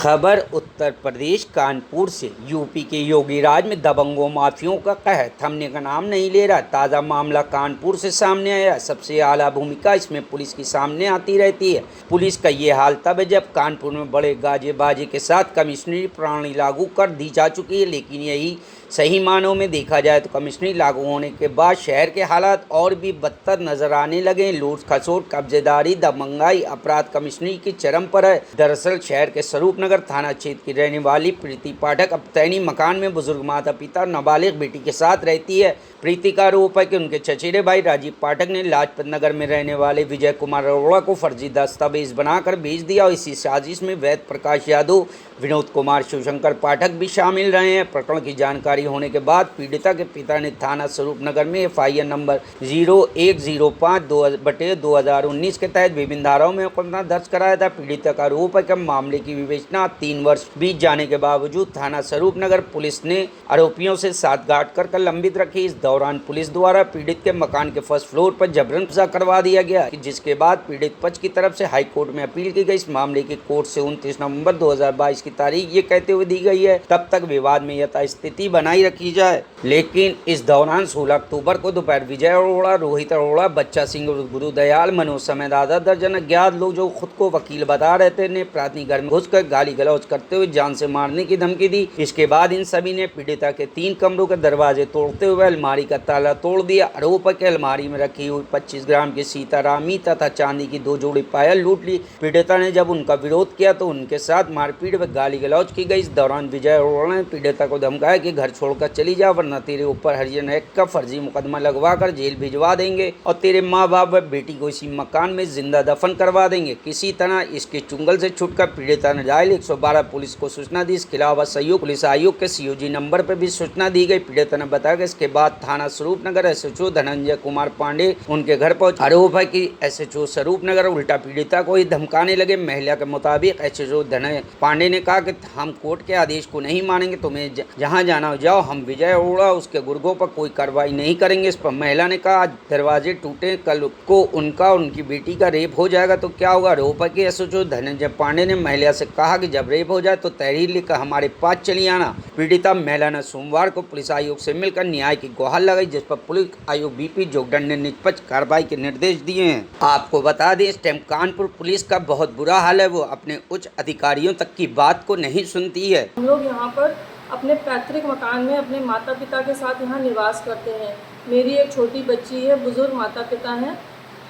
खबर उत्तर प्रदेश कानपुर से। यूपी के योगी राज में दबंगों माफियों का कहर थमने का नाम नहीं ले रहा। ताज़ा मामला कानपुर से सामने आया। सबसे आला भूमिका इसमें पुलिस की सामने आती रहती है। पुलिस का ये हाल तब है जब कानपुर में बड़े गाजे बाजे के साथ कमिश्नरी प्रणाली लागू कर दी जा चुकी है। लेकिन यही सही मानों में देखा जाए तो कमिश्नरी लागू होने के बाद शहर के हालात और भी बदतर नजर आने लगे। लूट खसोट, कब्जेदारी, दबंगाई, अपराध कमिश्नरी की चरम पर है। दरअसल शहर के स्वरूप नगर थाना क्षेत्र की रहने वाली प्रीति पाठक अब तैनी मकान में बुजुर्ग माता पिता और नाबालिग बेटी के साथ रहती है। प्रीति का आरोप है कि उनके चचेरे भाई राजीव पाठक ने लाजपत नगर में रहने वाले विजय कुमार अरोड़ा को फर्जी दस्तावेज बनाकर भेज दिया और इसी साजिश में वैद प्रकाश यादव, विनोद कुमार, शिवशंकर पाठक भी शामिल रहे हैं। प्रकरण की जानकारी होने के बाद पीड़िता के पिता ने थाना स्वरूप नगर में FIR नंबर 0105/2019 के तहत विभिन्न धाराओं में मुकदमा दर्ज कराया था। पीड़िता का आरोप है कि मामले की विवेचना 3 वर्ष बीत जाने के बावजूद थाना स्वरूप नगर पुलिस ने आरोपियों से साठगांठ कर लंबित रखी। इस दौरान पुलिस द्वारा पीड़ित के मकान के फर्स्ट फ्लोर पर जबरन कब्जा करवा दिया गया, जिसके बाद पीड़ित पक्ष की तरफ से हाईकोर्ट में अपील की गई। इस मामले की कोर्ट से 29 नवंबर 2022 की तारीख ये कहते हुए दी गई है तब तक विवाद में यथास्थिति बनाई रखी जाए। लेकिन इस दौरान 16 अक्टूबर को दोपहर विजय अरोड़ा, रोहित अरोड़ा, बच्चा सिंह, गुरुदयाल, मनोज समेत आधा दर्जन अज्ञात लोग जो खुद को वकील बता रहे थे ने प्राथमिक घर में घुसकर गाली गलौज करते हुए जान से मारने की धमकी दी। इसके बाद इन सभी ने पीड़िता के 3 कमरों के दरवाजे तोड़ते हुए अलमारी का ताला तोड़ दिया। आरोप है कि अलमारी में रखी हुई 25 ग्राम की सीतारामी तथा चांदी की 2 जोड़ी पायल लूट ली। पीड़िता ने जब उनका विरोध किया तो उनके साथ मारपीट व गाली गलौज की गई। इस दौरान विजय अरोड़ा ने पीड़िता को धमकाया कि घर छोड़कर चली जा वरना तेरे ऊपर हरिजन एक्ट का फर्जी मुकदमा लगवाकर जेल भिजवा देंगे और तेरे माँ बाप व बेटी को इसी मकान में जिंदा दफन करवा देंगे। किसी तरह इसके चुंगल से छुटकर पीड़िता ने डायल 112 पुलिस को सूचना दी। इसके अलावा सहयोग पुलिस आयोग के COG नंबर पर भी सूचना दी गई। पीड़िता ने बताया कि इसके बाद थाना स्वरूप नगर SHO धनंजय कुमार पांडे उनके घर पहुंच। आरोप है कि SHO स्वरूप नगर उल्टा पीड़िता को ही धमकाने लगे। महिला के मुताबिक SHO धनंजय पांडे ने कहा कि हम कोर्ट के आदेश को नहीं मानेंगे, तुम्हें जहां जाना हो जाओ, हम विजय अरोड़ा उसके गुर्गों पर कोई कार्रवाई नहीं करेंगे। इस पर महिला ने कहा आज दरवाजे टूटे, कल को उनका उनकी बेटी का रेप हो जाएगा तो क्या होगा। आरोप है कि SHO धनंजय पांडे ने महिला से कहा कि जब रेप हो जाए तो तहरीर लिखकर हमारे पास चली आना। पीड़िता महिला ने सोमवार को पुलिस आयोग से मिलकर न्याय की गुहार लगाई, जिस पर पुलिस आयुक्त BP जोगदंड ने निष्पक्ष कार्रवाई के निर्देश दिए हैं। आपको बता दें इस टाइम कानपुर पुलिस का बहुत बुरा हाल है, वो अपने उच्च अधिकारियों तक की बात को नहीं सुनती है। हम लोग यहाँ पर अपने पैतृक मकान में अपने माता पिता के साथ यहाँ निवास करते हैं। मेरी एक छोटी बच्ची है, बुजुर्ग माता पिता हैं।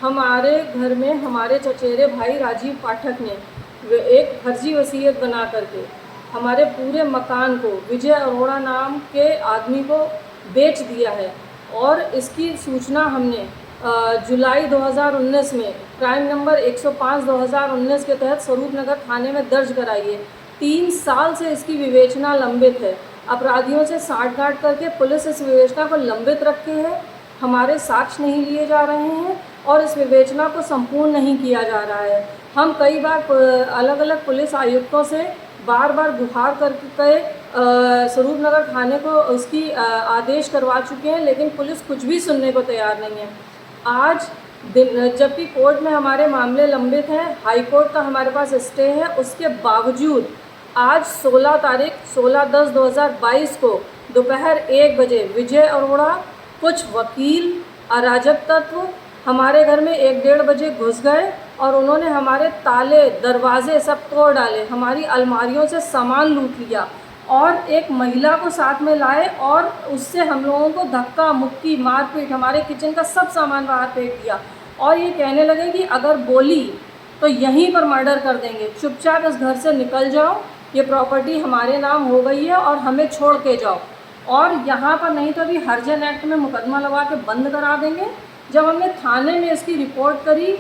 हमारे घर में हमारे चचेरे भाई राजीव पाठक ने एक फर्जी वसीयत बना करके हमारे पूरे मकान को विजय अरोड़ा नाम के आदमी को बेच दिया है और इसकी सूचना हमने जुलाई 2019 में क्राइम नंबर 105/2019 के तहत स्वरूप नगर थाने में दर्ज कराई है। 3 साल से इसकी विवेचना लंबित है। अपराधियों से साठगांठ करके पुलिस इस विवेचना को लंबित रखे है। हमारे साक्ष्य नहीं लिए जा रहे हैं और इस विवेचना को संपूर्ण नहीं किया जा रहा है। हम कई बार अलग अलग पुलिस आयुक्तों से बार बार गुहार करके स्वरूप नगर थाने को उसकी आदेश करवा चुके हैं, लेकिन पुलिस कुछ भी सुनने को तैयार नहीं है। आज जबकि कोर्ट में हमारे मामले लंबित हैं, हाई कोर्ट का हमारे पास स्टे है, उसके बावजूद आज 16/10/2022 को दोपहर 1 बजे विजय अरोड़ा, कुछ वकील, अराजक तत्व हमारे घर में 1-1:30 बजे घुस गए और उन्होंने हमारे ताले, दरवाजे सब तोड़ डाले, हमारी अलमारियों से सामान लूट लिया और एक महिला को साथ में लाए और उससे हम लोगों को धक्का मुक्की, मारपीट, हमारे किचन का सब सामान बाहर फेंक दिया और ये कहने लगे कि अगर बोली तो यहीं पर मर्डर कर देंगे, चुपचाप इस घर से निकल जाओ, ये प्रॉपर्टी हमारे नाम हो गई है और हमें छोड़ के जाओ और यहाँ पर नहीं तो अभी हरिजन एक्ट में मुकदमा लगा के बंद करा देंगे। जब हमने थाने में इसकी रिपोर्ट करी,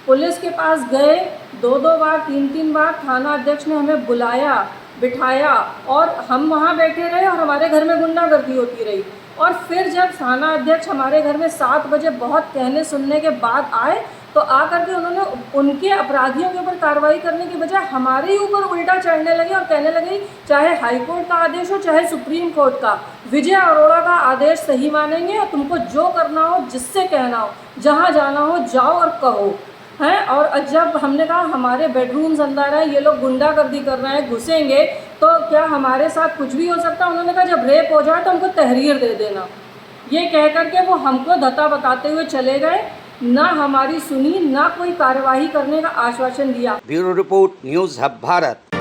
पुलिस के पास गए, 2-2 बार 3-3 बार थाना अध्यक्ष ने हमें बुलाया, बिठाया और हम वहाँ बैठे रहे और हमारे घर में गुंडागर्दी होती रही। और फिर जब थाना अध्यक्ष हमारे घर में 7 बजे बहुत कहने सुनने के बाद आए तो आकर के उन्होंने उनके अपराधियों के ऊपर कार्रवाई करने की बजाय हमारे ही ऊपर उल्टा चढ़ने लगे और कहने लगे चाहे हाई कोर्ट का आदेश हो चाहे सुप्रीम कोर्ट का, विजय अरोड़ा का आदेश सही मानेंगे और तुमको जो करना हो, जिससे कहना हो, जहाँ जाना हो जाओ और कहो। हैं। और जब हमने कहा हमारे बेडरूम्स अंदर है, ये लोग गुंडागर्दी कर रहे हैं, घुसेंगे तो क्या हमारे साथ कुछ भी हो सकता है। उन्होंने कहा जब रेप हो जाए तो हमको तहरीर दे देना। ये कह करके वो हमको धत्ता बताते हुए चले गए, ना हमारी सुनी, ना कोई कार्यवाही करने का आश्वासन दिया। Bureau report, news hub Bharat.